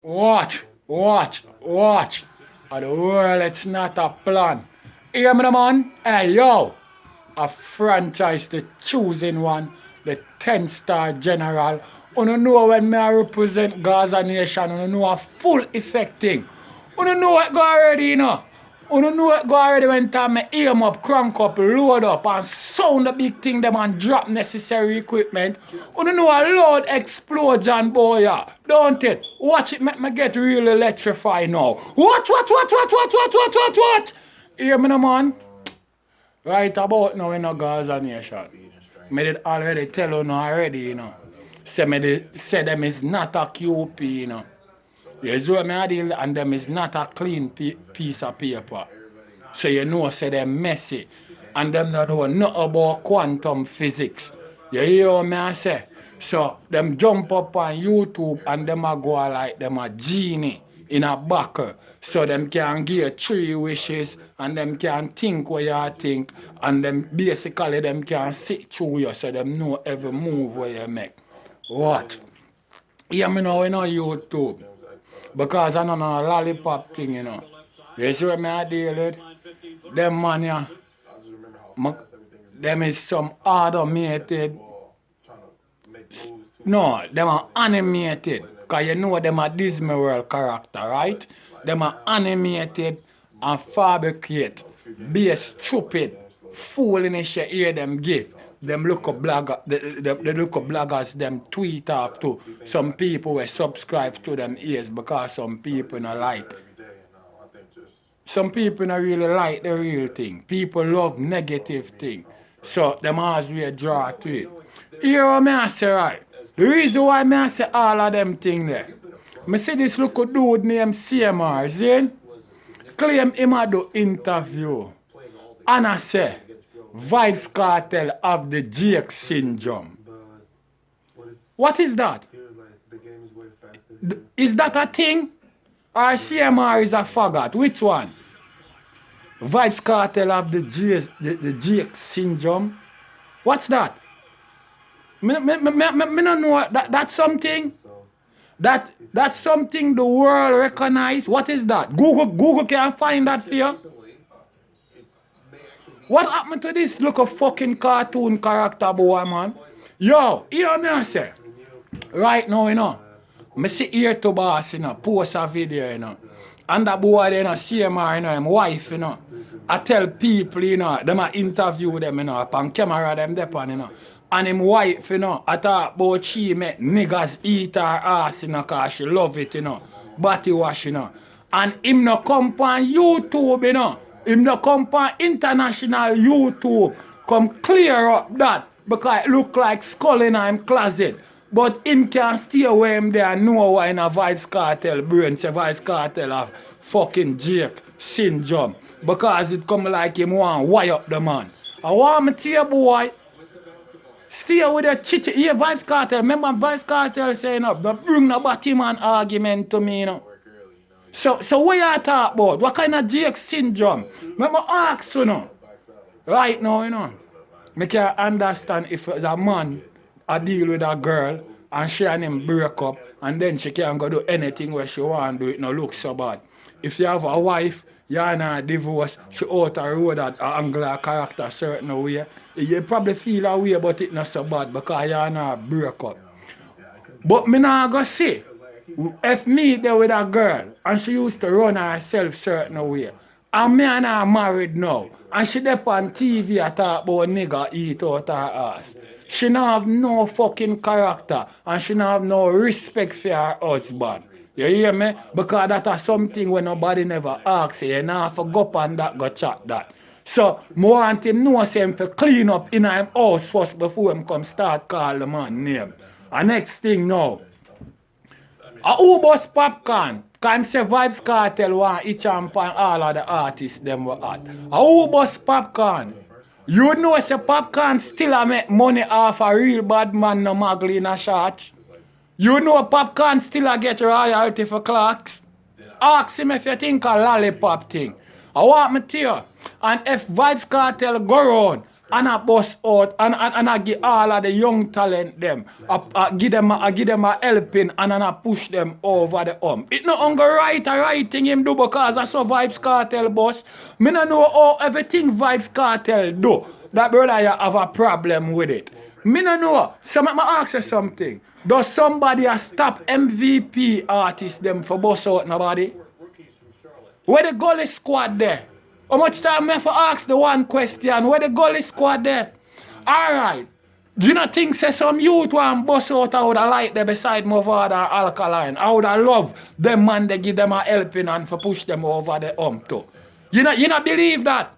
Watch. And the world, it's not a plan. Hear me, the man? Hey, yo. A franchise, the choosing one, the 10-star general. You know when me I represent Gaza nation, you know a full effect thing. You know what go already, you know. You know what go already when time me aim up, crank up, load up, and sound the big thing them and drop necessary equipment. You know a loud explosion, boy, yeah. Don't it? Watch it make me get really electrified now. What? Hear me, no, man? Right about now in a Gaza nation. Me did already tell you now already, you know. Say them is not a QP, you know. You see what I deal, and them is not a clean piece of paper. So you know, say them messy. And them not know nothing about quantum physics. You hear what I say? So them jump up on YouTube and them a go like them a genie in a buckle. So them can give 3 wishes and them can think what you think. And them basically them can sit through you so them know every move where you make. What? Yeah, me know in YouTube. Because I know no lollipop thing, you know. You see what I deal with? Them man, yeah. Them is some automated. No, them are animated. Because you know them are Disney World character, right? Them are animated and fabricate. Be a stupid, foolish you hear them give. Them look up blogger, they look up bloggers, them tweet off to some people will subscribe to them ears because some people not like. Some people not really like the real thing. People love negative thing. So them always will draw to it. Hear what I say, right? The reason why I say all of them thing there. I see this little dude named CMR, see? Claim him a do interview. And I say, vybz kartel have the GX syndrome. What is that? Is that a thing? Or CMR is a faggot? Which one? Vybz kartel have the GX syndrome? What's that? Me don't know. That's something? That's something the world recognize? What is that? Google can find that for you? What happened to this look a fucking cartoon character, boy, man? Yo, hear me I say. Right now, you know, I see here to boss, you know, post a video, you know. And that boy, you know, CMR, you know, his wife, you know. I tell people, you know, them I interview them, you know, upon camera, them depon, you know. And him wife, you know, I talk about she make niggas eat her ass, you know, cause she love it, you know. Batty wash, you know. And him no come on YouTube, you know. Him no come on international YouTube. Come clear up that. Because it look like skull in him closet. But him can stay away him there and know why in a vybz kartel brain say vybz kartel have fucking Jake syndrome. Because it come like him want wire up the man. I want me to you, boy. Stay with the chitty. Here, vybz kartel. Remember vybz kartel saying up. Don't bring the batty man argument to me, you know. So what you talk about? What kind of Jake syndrome? Remember ask you know. Right now, you know. I can understand if a man I deal with a girl and she and him break up and then she can't go do anything where she want to do it no look so bad. If you have a wife, you and her divorce, she out the road that angle her character a certain way, you probably feel a way but it not so bad because you and her break up. But me not go say, if me there with a girl and she used to run herself certain way, and me and her married now, and she dey on TV and talk about nigga eat out her ass. She not have no fucking character and she not have no respect for her husband. You hear me? Because that is something when nobody never asks you. You not have to go up and that go chat that. So, I want him know say him to clean up in his house first before him come start call the man name. And next thing now, who bus popcorn? Because him say vybz kartel want each and all of the artists them were at. Who bus popcorn? You know say popcorn still a make money off a real bad man no muggle in a shot. You know popcorn still a get royalty for clocks. Ask him if you think a lollipop thing. I want me to you. And if vybz kartel go round and I bust out and I give all of the young talent them. I give them a helping and I push them over the It not on the right thing him do because I saw Vybz Kartel boss. Me no know how everything Vybz Kartel do. That brother you have a problem with it. Me no know. So let me ask you something. Does somebody stop MVP artists them for bust out nobody? Where the goalie squad there? How much time I have to ask the one question? Where the goalie squad there? Alright. Do you not think say some youth want bust out I would have liked them beside my father Alkaline? I would have loved them man they give them a helping and for push them over the too. You not believe that?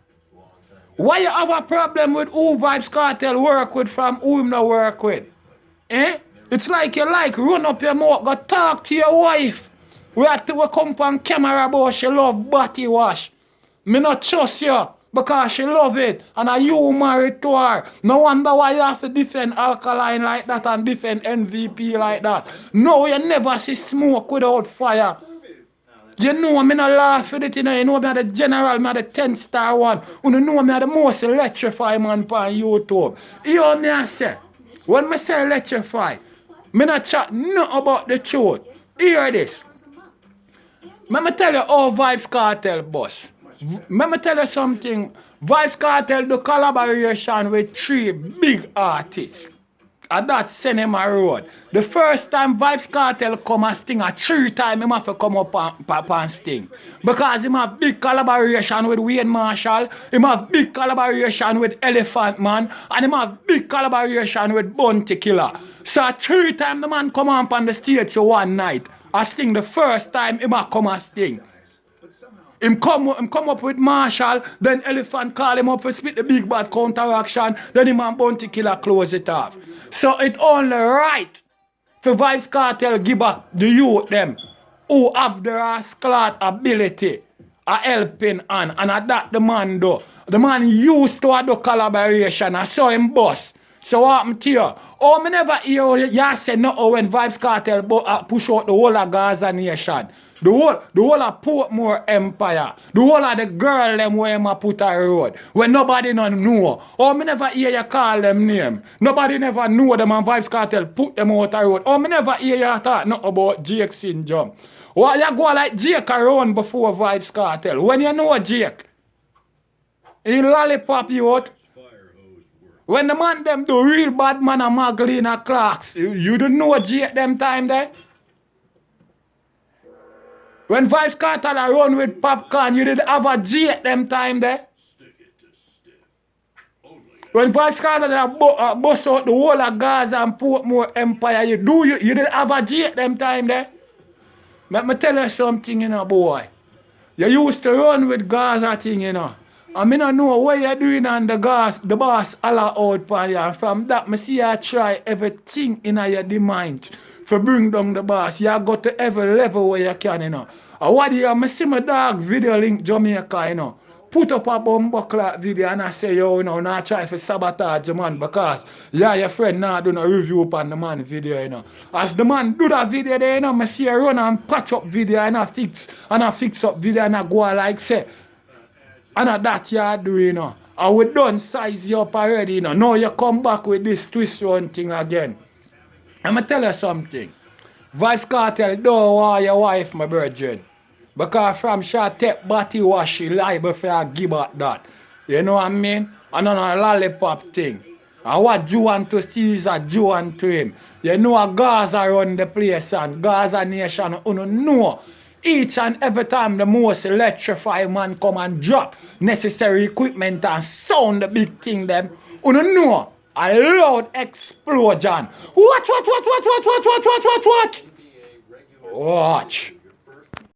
Why you have a problem with who Vybz Kartel work with from who him not work with? Eh? It's like you run up your mouth, go talk to your wife. We come on camera about she love batty wash. Me not trust you because she love it and you married to her. No wonder why you have to defend Alkaline like that and defend MVP like that. No, you never see smoke without fire. You know me not laugh with it, you know me are the general, me are the 10-star one. You know me are the most electrifying man on YouTube. You know me I say, when me say electrify, me not chat nothing about the truth. Hear this. Let me tell you how Vybz Kartel boss. Let me tell you something. Vybz Kartel do collaboration with 3 big artists. And that's Cinema Road. The first time Vybz Kartel come and sting, 3 times he have to come up and sting. Because he have big collaboration with Wayne Marshall, he have big collaboration with Elephant Man, and he have big collaboration with Bounty Killer. So 3 times the man come up on the stage one night. I sting the first time he might come and sting. Him come up with Marshall, then Elephant call him up to split the big bad counteraction, then him and Bounty Killer close it off. So it only right for Vybz Kartel give back the youth them who have the rascal ability a helping hand, and that the man do. The man used to do collaboration, I saw him boss. So what happened to you? Oh, me never hear you say no when Vybz Kartel push out the whole of Gaza nation. The whole of Portmore Empire. The whole of the girl them where him put a road. When nobody no know. Oh, me never hear you call them name. Nobody never know them and Vybz Kartel put them out a road. Oh, me never hear you talk nothing about Jake syndrome. What you go like Jake around before Vybz Kartel? When you know Jake? He lollipop you out. When the man them do real bad man and Magdalena Clarks, you don't know Jake them time there? When Vybz Kartel run with popcorn, you didn't have a Jake them time there? When Vybz Kartel bust out the whole of Gaza and Portmore Empire, you didn't have a Jake them time there? Let me tell you something, you know, boy. You used to run with Gaza thing, you know. I mean, I know what you're doing on the boss Allah out for you. From that, I see you try everything in your mind to bring down the boss. You got to every level where you can, you know. And what do you see my dog video link Jamaica, you know. Put up a bumbuckler video and I say, yo, you know, not try to sabotage the man because your friend now do a review upon the man video, you know. As the man do that video there, you know, I see you run and patch up video and I fix up video and I go like say, and that you are doing, you know. And we done size you up already, you know. Now you come back with this twist run thing again. I'm going to tell you something. Vybz Kartel don't want your wife, my virgin. Because from she take batty wash, she liable for her give back that. You know what I mean? And on a lollipop thing. And what you want to see is a you want to him. You know a Gaza run the place and Gaza nation, you know. Each and every time the most electrifying man come and drop necessary equipment and sound the big thing them, you know, a loud explosion. Watch. Watch.